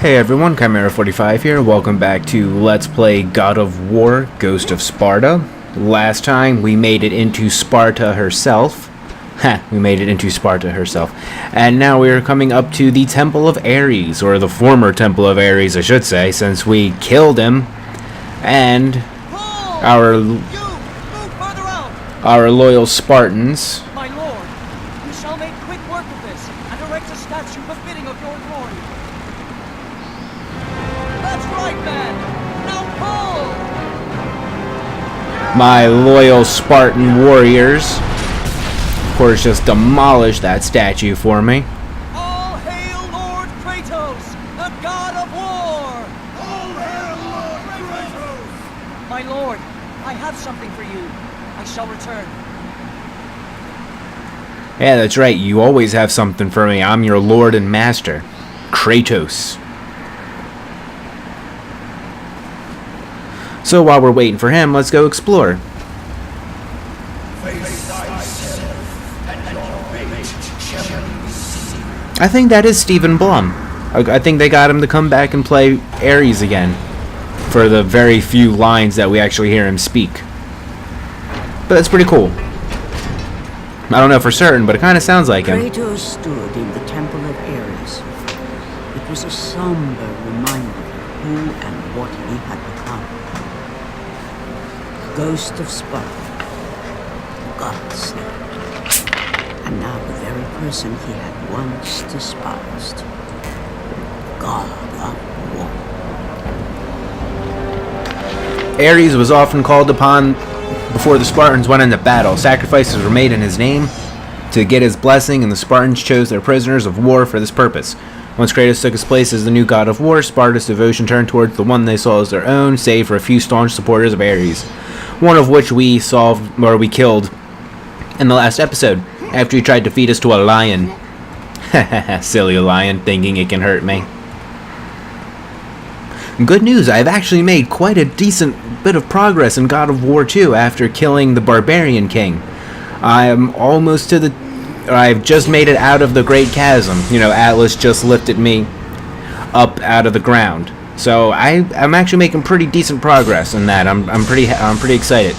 Hey everyone, Chimera45 here. Welcome back to Let's Play God of War, Ghost of Sparta. Last time we made it into Sparta herself. We made it into Sparta herself. And now we are coming up to the Temple of Ares, or the former Temple of Ares, I should say, since we killed him. And our loyal Spartans. My lord, we shall make quick work of this and erect a statue befitting of your glory. That's right, man! Now pull! My loyal Spartan warriors, of course, just demolished that statue for me. All hail Lord Kratos, the god of war! All hail Lord Kratos! My lord, I have something for you. I shall return. Yeah, that's right. You always have something for me. I'm your lord and master, Kratos. So while we're waiting for him, let's go explore. I think that is Stephen Blum. I think they got him to come back and play Ares again for the very few lines that we actually hear him speak. But that's pretty cool. I don't know for certain, but it kind of sounds like him. Kratos stood in the Temple of Ares. It was a somber reminder of who and what he had become. The ghost of Sparta, the god slayer, and now the very person he had once despised, the god of war. Ares was often called upon before the Spartans went into battle. Sacrifices were made in his name to get his blessing, and the Spartans chose their prisoners of war for this purpose. Once Kratos took his place as the new god of war, Sparta's devotion turned towards the one they saw as their own, save for a few staunch supporters of Ares, one of which we killed in the last episode, after he tried to feed us to a lion. Silly lion, thinking it can hurt me. Good news, I've actually made quite a decent bit of progress in God of War 2 after killing the Barbarian King. I am almost to I've just made it out of the Great Chasm. You know, Atlas just lifted me up out of the ground. So I'm actually making pretty decent progress in that. I'm pretty excited.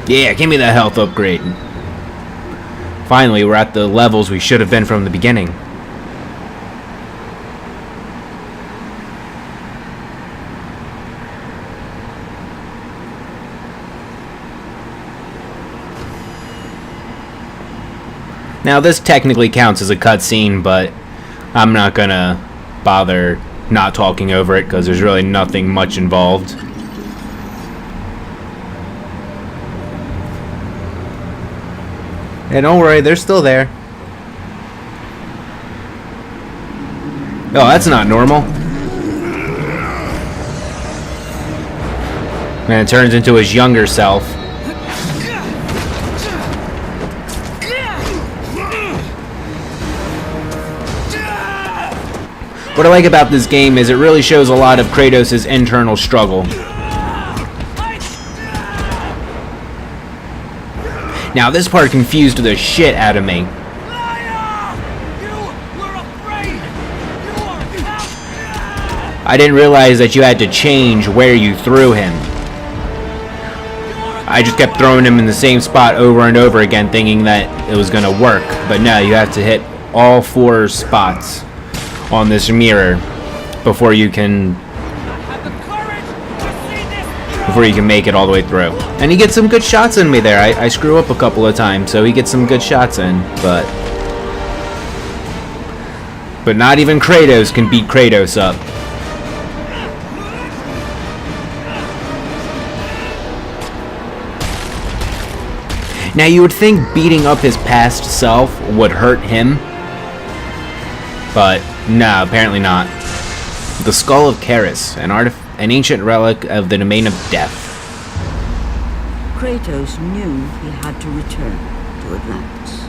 Yeah, give me that health upgrade. Finally, we're at the levels we should have been from the beginning. Now, this technically counts as a cutscene, but I'm not gonna bother not talking over it because there's really nothing much involved. And don't worry, they're still there. Oh, that's not normal. And it turns into his younger self. What I like about this game is it really shows a lot of Kratos' internal struggle. Now, this part confused the shit out of me. I didn't realize that you had to change where you threw him. I just kept throwing him in the same spot over and over again, thinking that it was gonna work. But no, you have to hit all 4 spots on this mirror before you can make it all the way through. And he gets some good shots in me there. I screw up a couple of times, so he gets some good shots in, but not even Kratos can beat Kratos up. Now, you would think beating up his past self would hurt him, but no, apparently not. The Skull of Charis, an ancient relic of the domain of death. Kratos knew he had to return to Atlantis,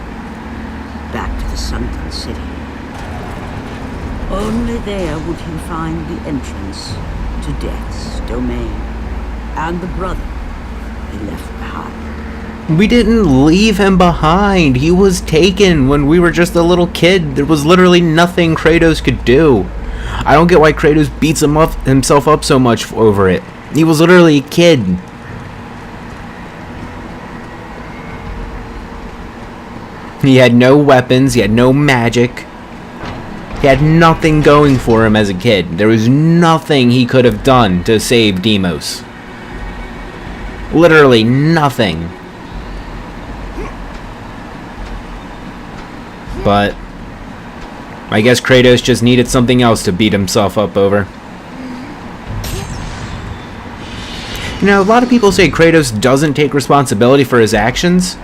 back to the sunken city. Only there would he find the entrance to Death's domain, and the brother he left behind. We didn't leave him behind. He was taken when we were just a little kid. There was literally nothing Kratos could do. I don't get why Kratos beats himself up so much over it. He was literally a kid. He had no weapons. He had no magic. He had nothing going for him as a kid. There was nothing he could have done to save Deimos. Literally nothing. But I guess Kratos just needed something else to beat himself up over. You know, a lot of people say Kratos doesn't take responsibility for his actions.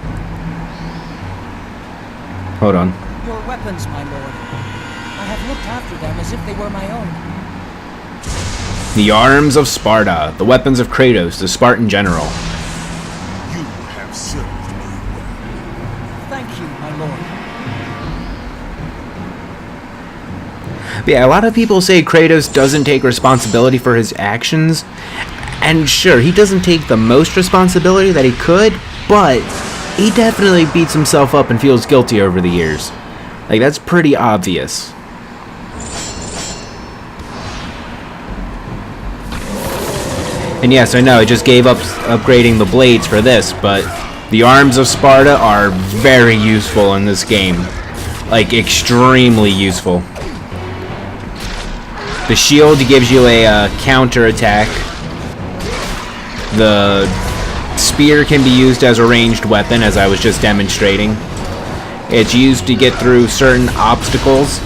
Hold on. Your weapons, my lord. I have looked after them as if they were my own. The Arms of Sparta, the weapons of Kratos, the Spartan general. You have served me well. Thank you, my lord. But yeah, a lot of people say Kratos doesn't take responsibility for his actions. And sure, he doesn't take the most responsibility that he could, but he definitely beats himself up and feels guilty over the years. Like, that's pretty obvious. And yes, I know, I just gave up upgrading the blades for this, but the Arms of Sparta are very useful in this game. Like, extremely useful. The shield gives you a counter attack. The spear can be used as a ranged weapon, as I was just demonstrating. It's used to get through certain obstacles.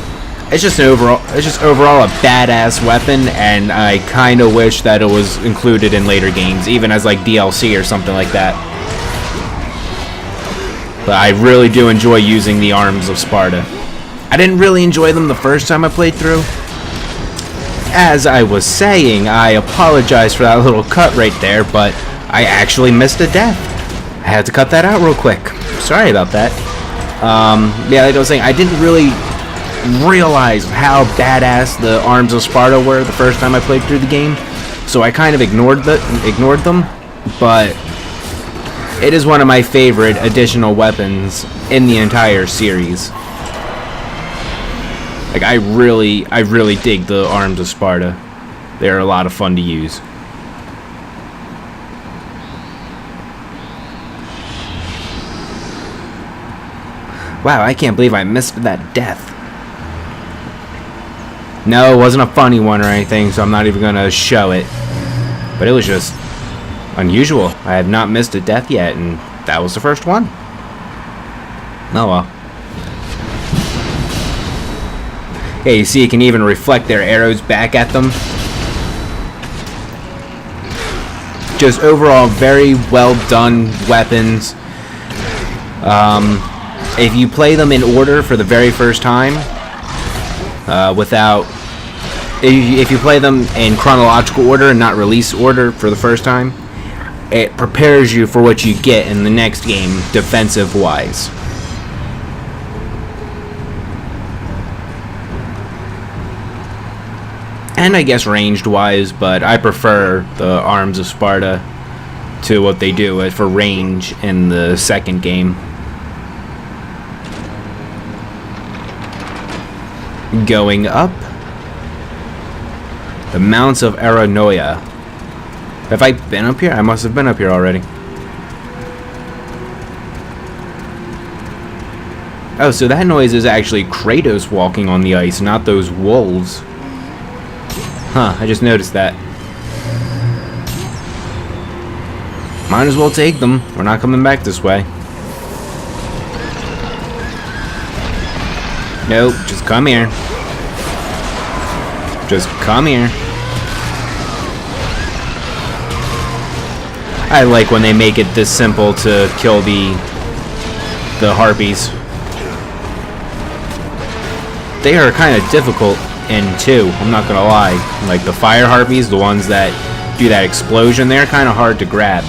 It's just overall a badass weapon, and I kind of wish that it was included in later games, even as like DLC or something like that. But I really do enjoy using the Arms of Sparta. I didn't really enjoy them the first time I played through. As I was saying, I apologize for that little cut right there, but I actually missed a death. I had to cut that out real quick. Sorry about that. Yeah, like I was saying, I didn't really realize how badass the Arms of Sparta were the first time I played through the game, so I kind of ignored them, but it is one of my favorite additional weapons in the entire series. Like, I really dig the Arms of Sparta. They're a lot of fun to use. Wow, I can't believe I missed that death. No, it wasn't a funny one or anything, so I'm not even gonna show it. But it was just unusual. I have not missed a death yet, and that was the first one. Oh well. Yeah, you see, you can even reflect their arrows back at them. Just overall, very well done weapons. If you play them in order for the very first time, if you play them in chronological order and not release order for the first time, it prepares you for what you get in the next game, defensive-wise. And I guess ranged-wise, but I prefer the Arms of Sparta to what they do for range in the second game. Going up, the Mounts of Aranoia. Have I been up here? I must have been up here already. Oh, so that noise is actually Kratos walking on the ice, not those wolves. Huh, I just noticed that. Might as well take them. We're not coming back this way. Nope, just come here. Just come here. I like when they make it this simple to kill the harpies. They are kind of difficult in 2, I'm not gonna lie. Like the fire harpies, the ones that do that explosion, they're kind of hard to grab.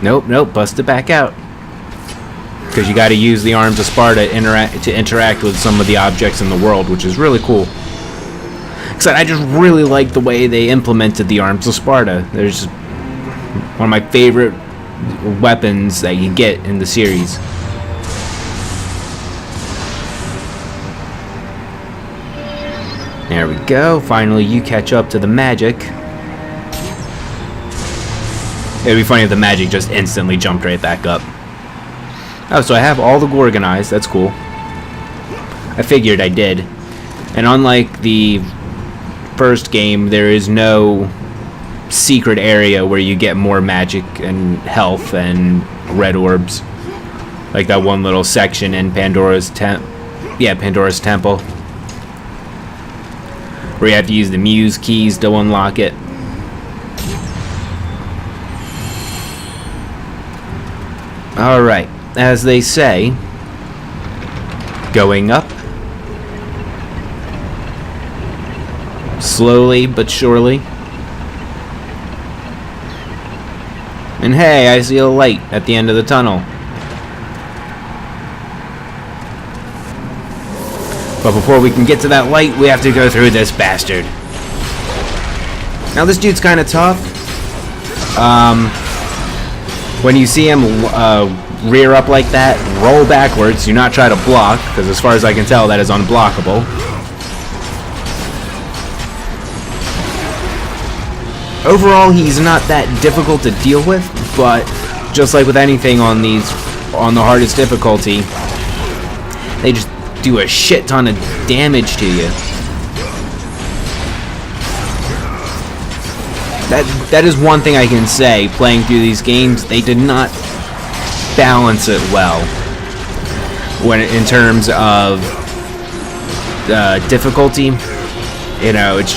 Nope, bust it back out. Because you gotta use the Arms of Sparta to interact with some of the objects in the world, which is really cool. Because I just really like the way they implemented the Arms of Sparta. They're just one of my favorite weapons that you get in the series. There we go. Finally, you catch up to the magic. It'd be funny if the magic just instantly jumped right back up. Oh, so I have all the Gorgonized. That's cool. I figured I did. And unlike the first game, there is no secret area where you get more magic and health and red orbs. Like that one little section in Pandora's Temple. Where you have to use the Muse keys to unlock it. Alright, as they say, going up. Slowly but surely. And hey, I see a light at the end of the tunnel. But before we can get to that light, we have to go through this bastard. Now this dude's kind of tough. When you see him rear up like that, roll backwards. Do not try to block, because as far as I can tell, that is unblockable. Overall, he's not that difficult to deal with, but just like with anything on the hardest difficulty, they just do a shit ton of damage to you. That is one thing I can say, playing through these games, they did not balance it well in terms of difficulty. You know, it's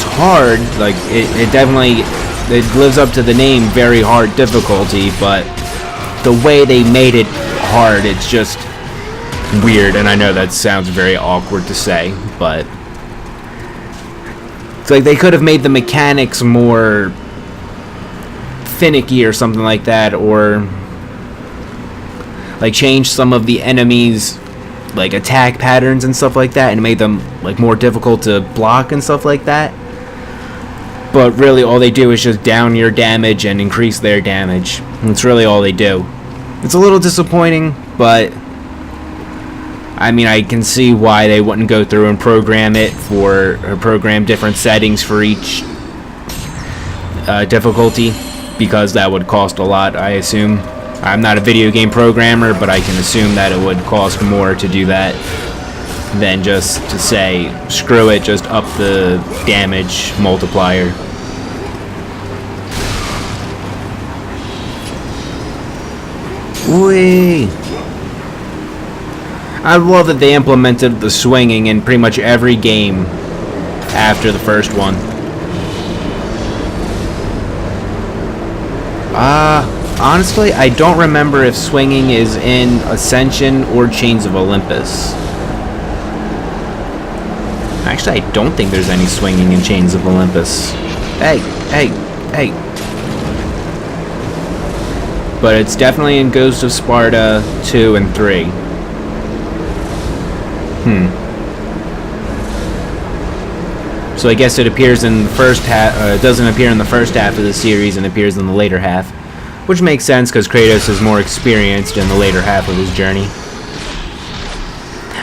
hard. Like it lives up to the name, very hard difficulty, but the way they made it hard, it's just weird. And I know that sounds very awkward to say, but it's like they could have made the mechanics more finicky or something like that, or like change some of the enemies' like attack patterns and stuff like that, and made them like more difficult to block and stuff like that. But really all they do is just down your damage and increase their damage. That's really all they do. It's a little disappointing, but I mean, I can see why they wouldn't go through and program different settings for each difficulty, because that would cost a lot, I assume. I'm not a video game programmer, but I can assume that it would cost more to do that than just to say, screw it, just up the damage multiplier. Whee! I love that they implemented the swinging in pretty much every game after the first one. Honestly, I don't remember if swinging is in Ascension or Chains of Olympus. Actually, I don't think there's any swinging in Chains of Olympus. Hey. But it's definitely in Ghost of Sparta 2 and 3. So I guess it appears in the first half. It doesn't appear in the first half of the series, and appears in the later half, which makes sense because Kratos is more experienced in the later half of his journey.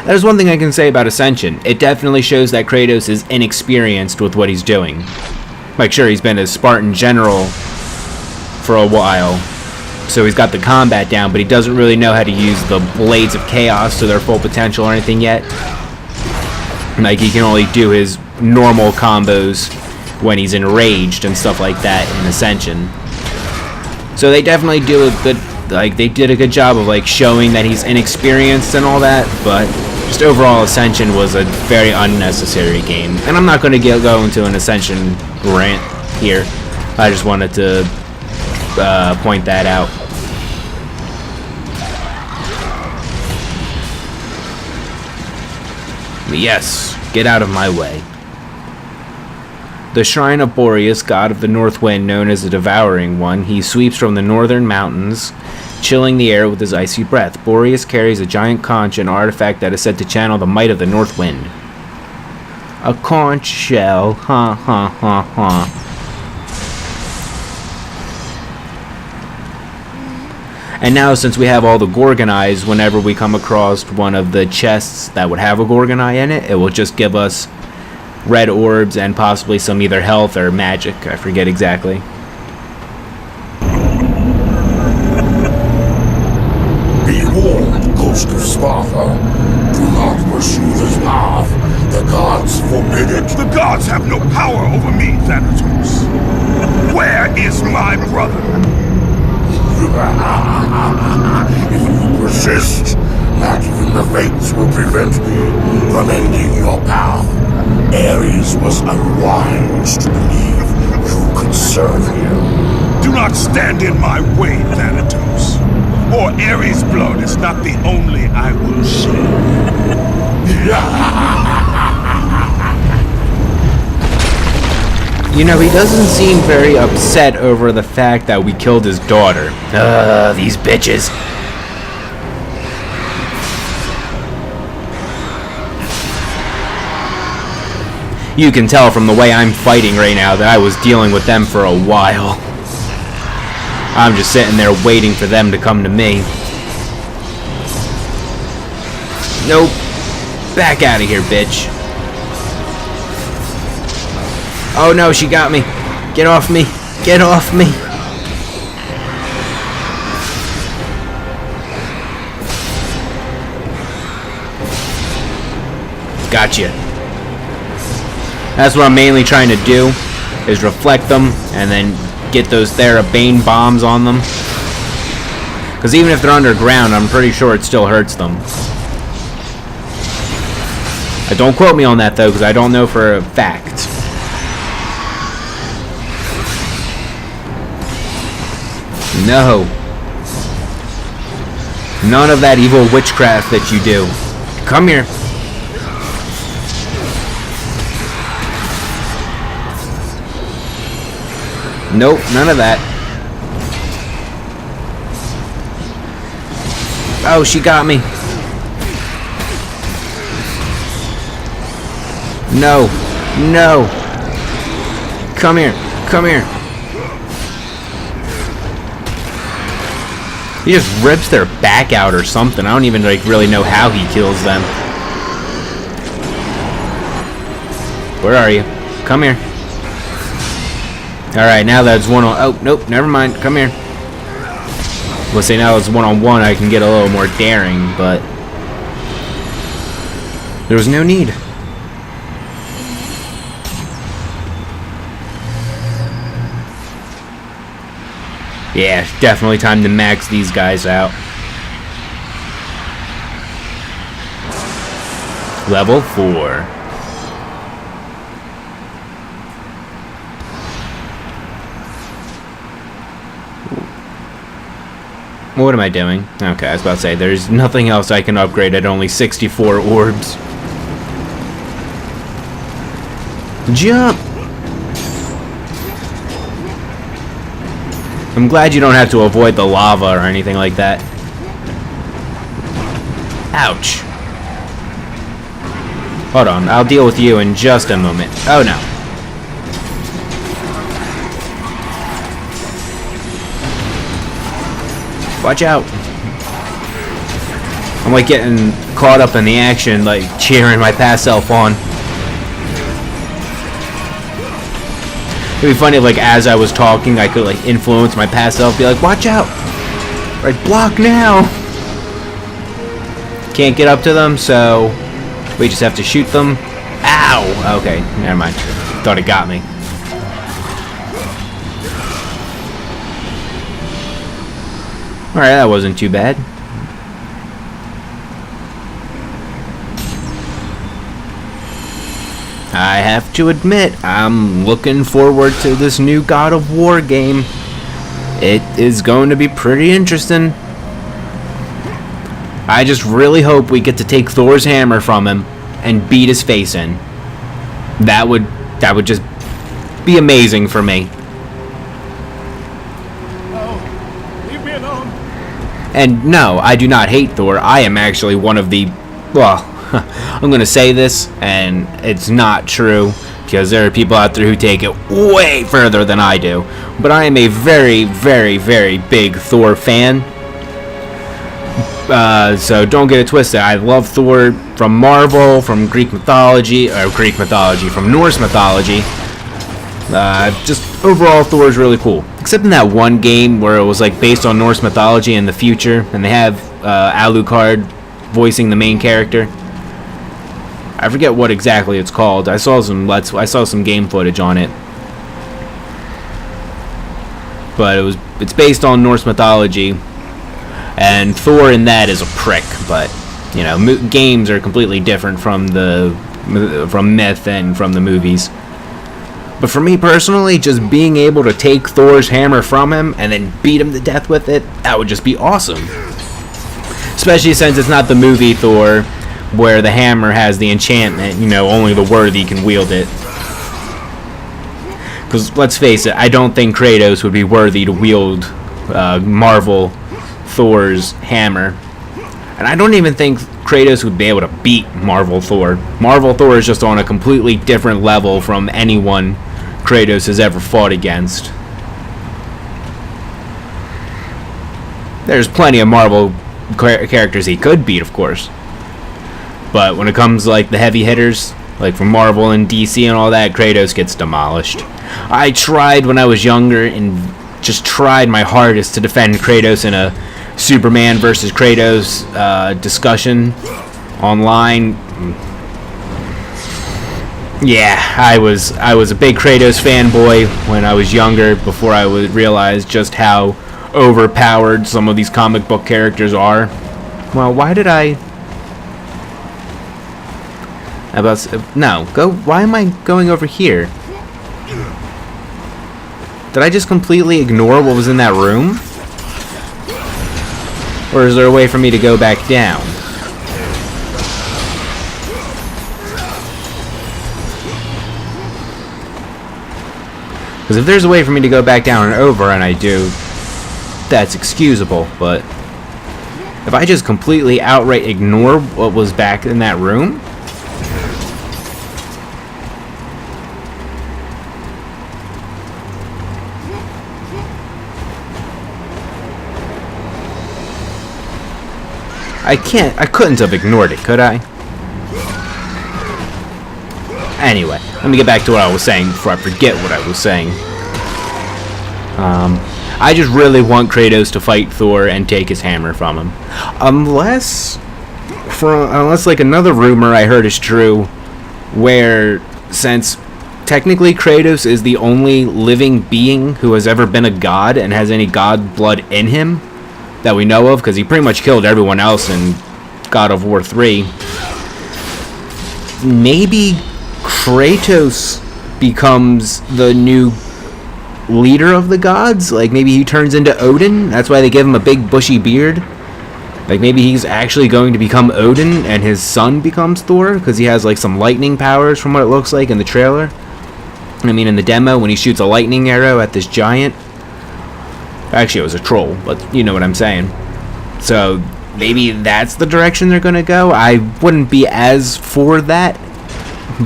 That is one thing I can say about Ascension. It definitely shows that Kratos is inexperienced with what he's doing. Like, sure, he's been a Spartan general for a while, so he's got the combat down, but he doesn't really know how to use the Blades of Chaos to their full potential or anything yet. Like, he can only do his normal combos when he's enraged and stuff like that in Ascension. So they definitely do a good, like, they did a good job of, like, showing that he's inexperienced and all that, but just overall Ascension was a very unnecessary game. And I'm not going to go into an Ascension rant here. I just wanted to point that out. Yes, get out of my way. The shrine of Boreas, god of the north wind, known as the Devouring One, he sweeps from the northern mountains, chilling the air with his icy breath. Boreas carries a giant conch, an artifact that is said to channel the might of the north wind. A conch shell. Ha ha ha ha. And now, since we have all the Gorgon eyes, whenever we come across one of the chests that would have a Gorgon eye in it, it will just give us red orbs and possibly some either health or magic. I forget exactly. Be warned, Ghost of Sparta. Do not pursue this path. The gods forbid it. The gods have no power over me, Thanatos. Where is my brother? If you persist, not even the fates will prevent me from ending your path. Ares was unwise to believe you could serve him. Do not stand in my way, Thanatos. Or Ares' blood is not the only I will shed. You know, he doesn't seem very upset over the fact that we killed his daughter. These bitches. You can tell from the way I'm fighting right now that I was dealing with them for a while. I'm just sitting there waiting for them to come to me. Nope. Back out of here, bitch. Oh no, she got me. Get off me. Get off me. Gotcha. That's what I'm mainly trying to do, is reflect them and then get those Therabane bombs on them. Because even if they're underground, I'm pretty sure it still hurts them. Don't quote me on that though, because I don't know for a fact. No. None of that evil witchcraft that you do. Come here. Nope, none of that. Oh, she got me. No. No. Come here. Come here. He just rips their back out or something. I don't even really know how he kills them. Where are you? Come here. Alright, now that's one on... Oh, nope, never mind. Come here. Let's say now it's one-on-one, I can get a little more daring, but... there was no need. Yeah, definitely time to max these guys out. Level 4. What am I doing? Okay, I was about to say, there's nothing else I can upgrade at only 64 orbs. Jump! I'm glad you don't have to avoid the lava or anything like that. Ouch. Hold on, I'll deal with you in just a moment. Oh no. Watch out. I'm like getting caught up in the action, like cheering my past self on. It'd be funny if, like, as I was talking, I could, like, influence my past self, be like, watch out! Right, block now! Can't get up to them, so we just have to shoot them. Ow! Okay, never mind. Thought it got me. Alright, that wasn't too bad. I have to admit, I'm looking forward to this new God of War game. It is going to be pretty interesting. I just really hope we get to take Thor's hammer from him and beat his face in. That would just be amazing for me. No, leave me alone. And no, I do not hate Thor. I am actually one of the, well, I'm going to say this, and it's not true, because there are people out there who take it way further than I do. But I am a very, very, very big Thor fan. So don't get it twisted. I love Thor from Marvel, from Greek mythology, from Norse mythology. Just overall, Thor is really cool. Except in that one game where it was like based on Norse mythology in the future, and they have Alucard voicing the main character. I forget what exactly it's called. I saw some game footage on it, but it's based on Norse mythology, and Thor in that is a prick. But you know, games are completely different from myth and from the movies. But for me personally, just being able to take Thor's hammer from him and then beat him to death with it, that would just be awesome. Especially since it's not the movie Thor, where the hammer has the enchantment, you know, only the worthy can wield it. Because let's face it, I don't think Kratos would be worthy to wield Marvel Thor's hammer. And I don't even think Kratos would be able to beat Marvel Thor. Marvel Thor is just on a completely different level from anyone Kratos has ever fought against. There's plenty of Marvel characters he could beat, of course. But when it comes to, like, the heavy hitters, like from Marvel and DC and all that, Kratos gets demolished. I tried when I was younger and just tried my hardest to defend Kratos in a Superman versus Kratos discussion online. Yeah, I was a big Kratos fanboy when I was younger, before I would realize just how overpowered some of these comic book characters are. Well, why did I... Why am I going over here? Did I just completely ignore what was in that room? Or is there a way for me to go back down? Because if there's a way for me to go back down and over, and I do, that's excusable. But if I just completely outright ignore what was back in that room... I couldn't have ignored it, could I? Anyway, let me get back to what I was saying before I forget what I was saying. I just really want Kratos to fight Thor and take his hammer from him. Unless like another rumor I heard is true, where since technically Kratos is the only living being who has ever been a god and has any god blood in him that we know of, because he pretty much killed everyone else in God of War 3. Maybe Kratos becomes the new leader of the gods? Like, maybe he turns into Odin? That's why they give him a big bushy beard? Like, maybe he's actually going to become Odin and his son becomes Thor? Because he has, like, some lightning powers from what it looks like in the trailer. I mean, in the demo, when he shoots a lightning arrow at this giant. Actually, it was a troll, but you know what I'm saying. So, maybe that's the direction they're going to go. I wouldn't be as for that,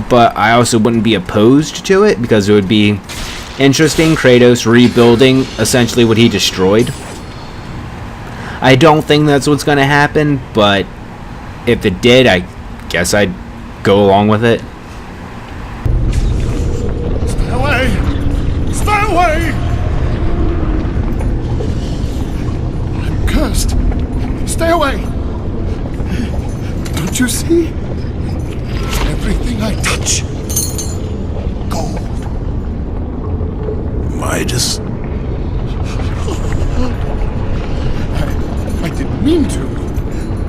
but I also wouldn't be opposed to it, because it would be interesting, Kratos rebuilding essentially what he destroyed. I don't think that's what's going to happen, but if it did, I guess I'd go along with it. Stay away! Stay away! Cursed. Stay away! Don't you see? Everything I touch, gold. Midas. I didn't mean to.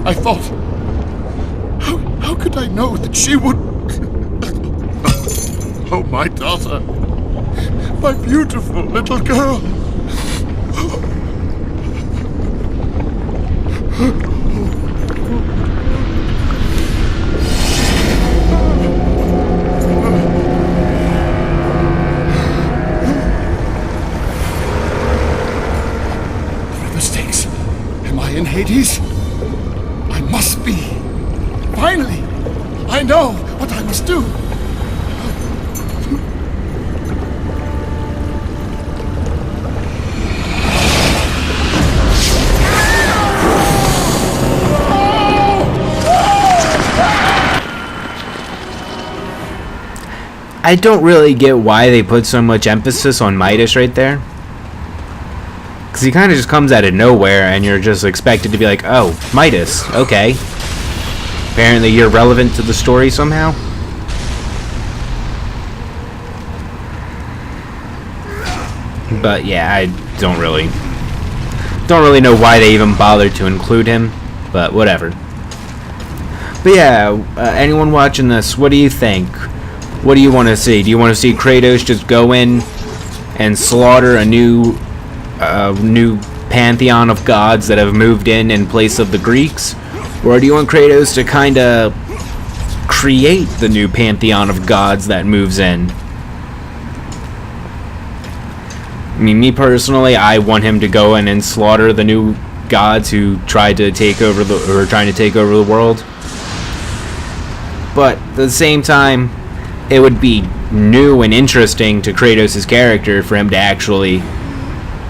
I thought... How could I know that she would... Oh, my daughter. My beautiful little girl. Hades. I must be. Finally, I know what I must do. I don't really get why they put so much emphasis on Midas right there. Because he kind of just comes out of nowhere and you're just expected to be like, oh, Midas, okay. Apparently you're relevant to the story somehow. But yeah, I don't really know why they even bothered to include him, but whatever. But yeah, anyone watching this, what do you think? What do you want to see? Do you want to see Kratos just go in and slaughter a new pantheon of gods that have moved in place of the Greeks? Or do you want Kratos to kind of create the new pantheon of gods that moves in? I mean, me personally, I want him to go in and slaughter the new gods who trying to take over the world. But at the same time, it would be new and interesting to Kratos' character for him to actually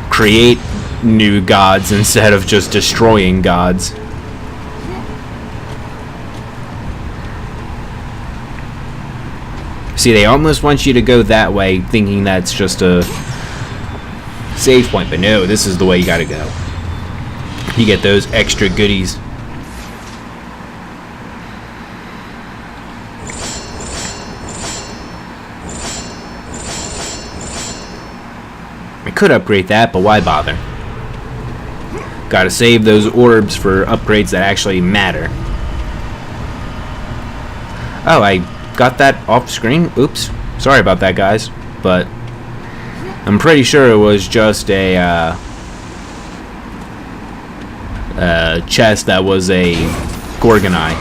create new gods instead of just destroying gods. See, they almost want you to go that way, thinking that's just a save point, but no, this is the way you gotta go. You get those extra goodies. I could upgrade that, but why bother? Gotta save those orbs for upgrades that actually matter. Oh, I got that off screen? Oops. Sorry about that, guys. But I'm pretty sure it was just a chest that was a Gorgon eye.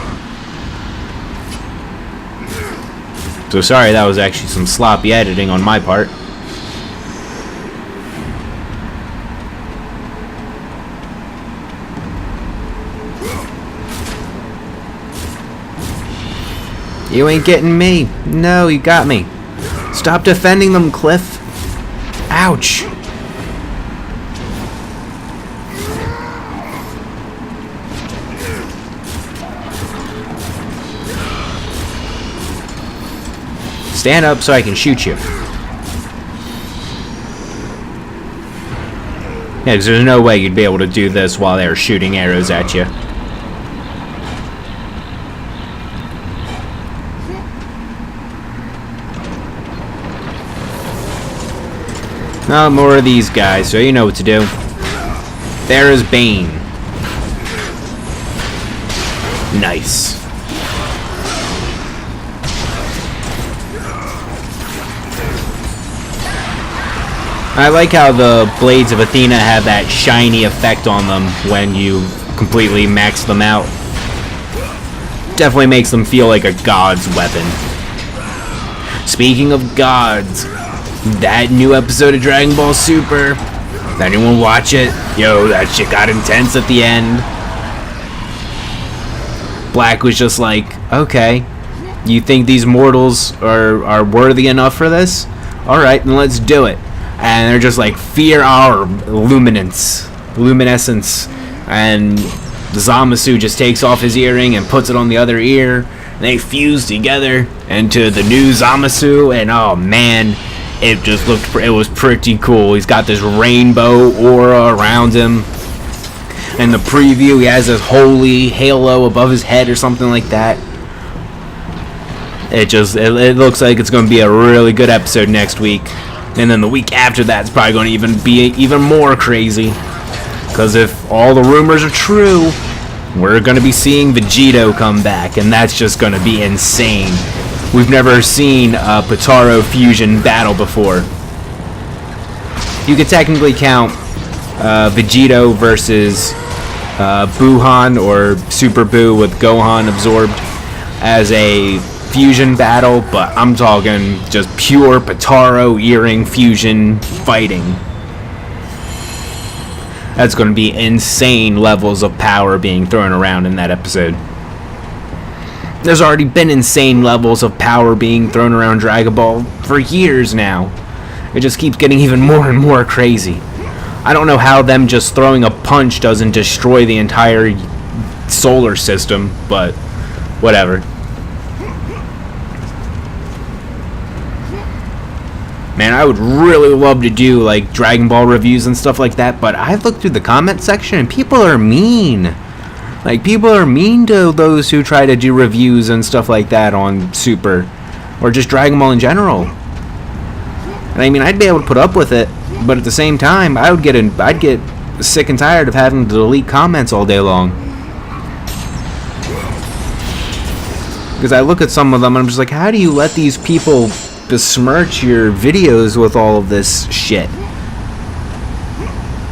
So sorry, that was actually some sloppy editing on my part. You ain't getting me. No, you got me. Stop defending them, Cliff. Ouch. Stand up so I can shoot you. Yeah, because there's no way you'd be able to do this while they're shooting arrows at you. No more of these guys, so you know what to do. There is Bane. Nice. I like how the Blades of Athena have that shiny effect on them when you completely max them out. Definitely makes them feel like a god's weapon. Speaking of gods, that new episode of Dragon Ball Super, did anyone watch it? Yo, that shit got intense at the end. Black was just like, okay, you think these mortals are worthy enough for this? Alright, then let's do it. And they're just like, fear our luminescence. And Zamasu just takes off his earring and puts it on the other ear. And they fuse together into the new Zamasu. And oh man, it was pretty cool. He's got this rainbow aura around him. In the preview, he has this holy halo above his head or something like that. It looks like it's going to be a really good episode next week. And then the week after that is probably going to be even more crazy. Because if all the rumors are true, we're going to be seeing Vegito come back. And that's just going to be insane. We've never seen a Potaro fusion battle before. You could technically count Vegito versus Buhan or Super Buu with Gohan absorbed as a fusion battle, but I'm talking just pure Potaro earring fusion fighting. That's going to be insane levels of power being thrown around in that episode. There's already been insane levels of power being thrown around Dragon Ball for years now. It just keeps getting even more and more crazy. I don't know how them just throwing a punch doesn't destroy the entire solar system, but whatever. Man, I would really love to do like Dragon Ball reviews and stuff like that, but I looked through the comment section and people are mean. Like, people are mean to those who try to do reviews and stuff like that on Super, or just Dragon Ball in general. And I mean, I'd be able to put up with it, but at the same time, I'd get sick and tired of having to delete comments all day long. Because I look at some of them and I'm just like, how do you let these people besmirch your videos with all of this shit?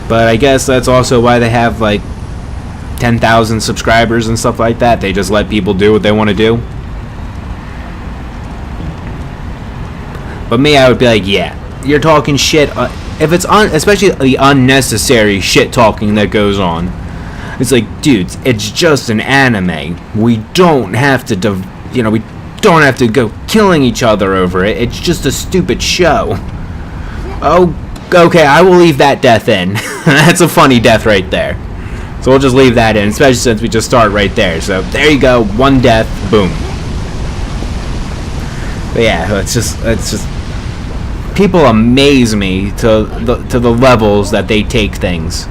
But I guess that's also why they have like 10,000 subscribers and stuff like that. They just let people do what they want to do. But me, I would be like, yeah, you're talking shit. If it's especially the unnecessary shit talking that goes on. It's like, dudes, it's just an anime. We don't have to, we don't have to go killing each other over it. It's just a stupid show. Oh, okay, I will leave that death in. That's a funny death right there. So we'll just leave that in, especially since we just start right there. So there you go, one death, boom. But yeah, it's just people amaze me to the levels that they take things.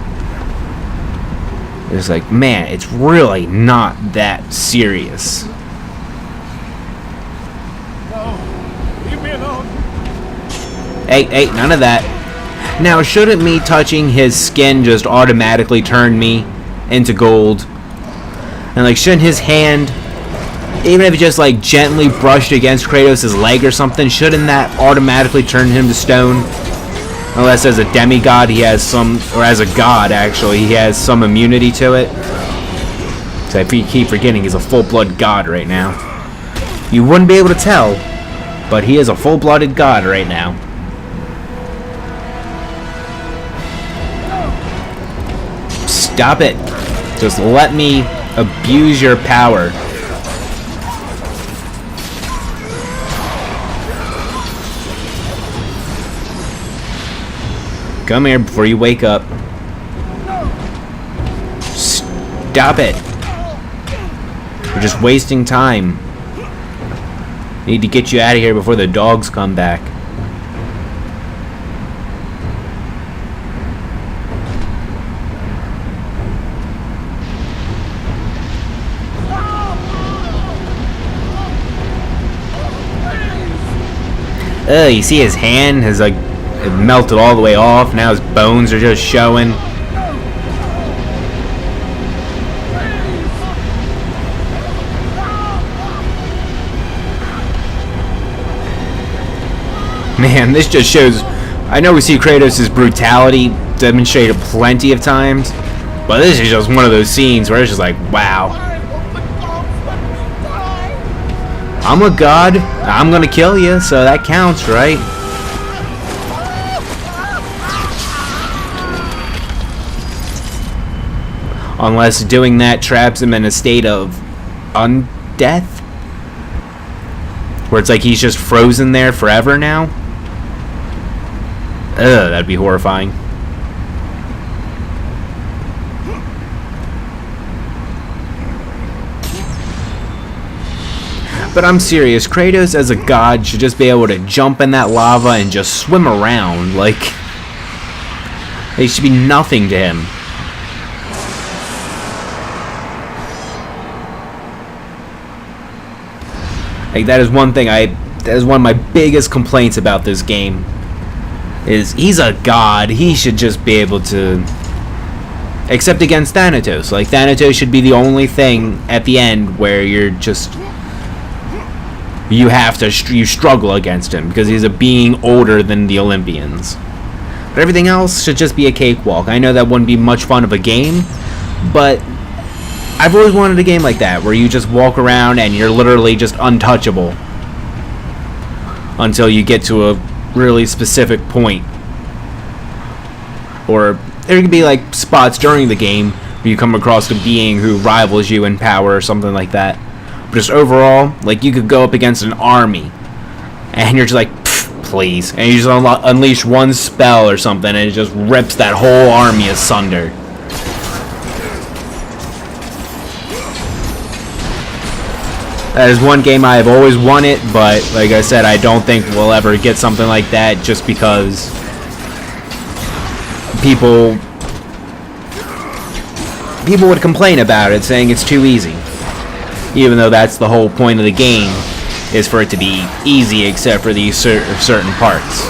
It's like, man, it's really not that serious. No, leave me alone. Hey, none of that. Now, shouldn't me touching his skin just automatically turn me into gold? And like, shouldn't his hand, even if it just like gently brushed against Kratos' leg or something, shouldn't that automatically turn him to stone? Unless as a demigod he has some, or as a god actually, he has some immunity to it. So I keep forgetting he's a full-blooded god right now. You wouldn't be able to tell, but he is a full-blooded god right now. Stop it. Just let me abuse your power. Come here before you wake up. Stop it. You're just wasting time. Need to get you out of here before the dogs come back. You see his hand has like it melted all the way off. Now his bones are just showing. Man, this just shows. I know we see Kratos' brutality demonstrated plenty of times, but this is just one of those scenes where it's just like, wow. I'm a god. I'm gonna kill you, so that counts, right? Unless doing that traps him in a state of undeath, where it's like he's just frozen there forever now. Ugh, that'd be horrifying. But I'm serious, Kratos as a god should just be able to jump in that lava and just swim around. Like, it should be nothing to him. Like, that is one thing that is one of my biggest complaints about this game. Is he's a god, he should just be able to, except against Thanatos. Like, Thanatos should be the only thing at the end where you're just, you struggle against him because he's a being older than the Olympians. But everything else should just be a cakewalk. I know that wouldn't be much fun of a game, but I've always wanted a game like that where you just walk around and you're literally just untouchable until you get to a really specific point, or there can be like spots during the game where you come across a being who rivals you in power or something like that. But just overall, like you could go up against an army, and you're just like, please, and you just unleash one spell or something, and it just rips that whole army asunder. That is one game I have always wanted, but like I said, I don't think we'll ever get something like that just because people would complain about it, saying it's too easy. Even though that's the whole point of the game, is for it to be easy except for these certain parts.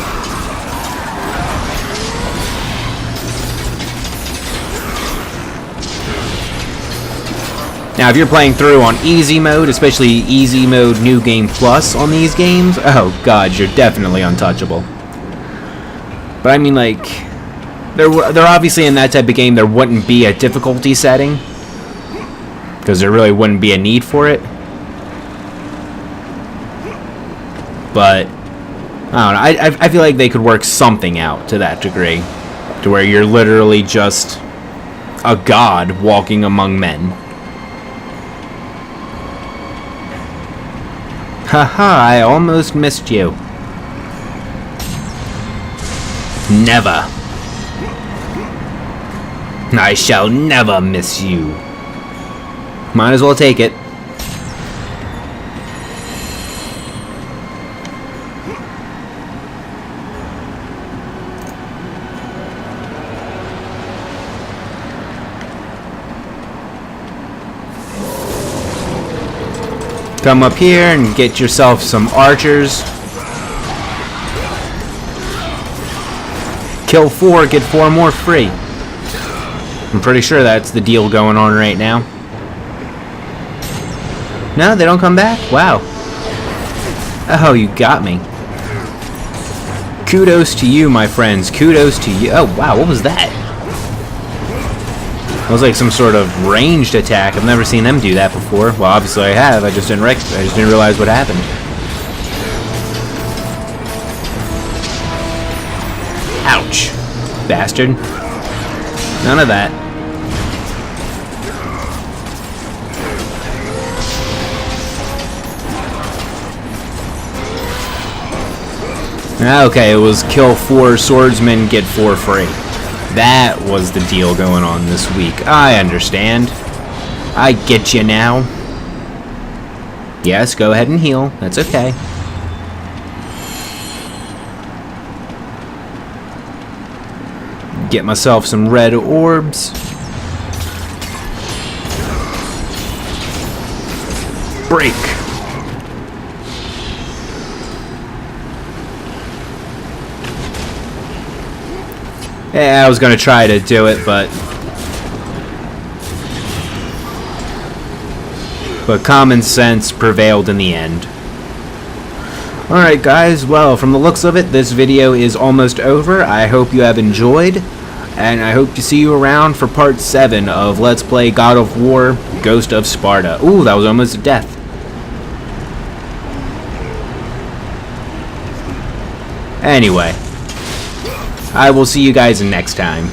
Now, if you're playing through on easy mode, especially easy mode New Game Plus on these games, oh god, you're definitely untouchable. But I mean, like, they're obviously in that type of game, there wouldn't be a difficulty setting, because there really wouldn't be a need for it. But I don't know, I feel like they could work something out to that degree, to where you're literally just a god walking among men. Haha, I almost missed you. Never. I shall never miss you. Might as well take it. Come up here and get yourself some archers. Kill 4, get 4 more free. I'm pretty sure that's the deal going on right now. No, they don't come back? Wow. Oh, you got me. Kudos to you, my friends. Kudos to you. Oh, wow, what was that? It was like some sort of ranged attack. I've never seen them do that before. Well, obviously I have. I just didn't realize what happened. Ouch. Bastard. None of that. Okay, it was kill 4 swordsmen, get 4 free. That was the deal going on this week. I understand. I get you now. Yes, go ahead and heal. That's okay. Get myself some red orbs. Break. Yeah, I was going to try to do it, but common sense prevailed in the end. Alright guys, well, from the looks of it, this video is almost over. I hope you have enjoyed, and I hope to see you around for part 7 of Let's Play God of War, Ghost of Sparta. Ooh, that was almost a death. Anyway, I will see you guys next time.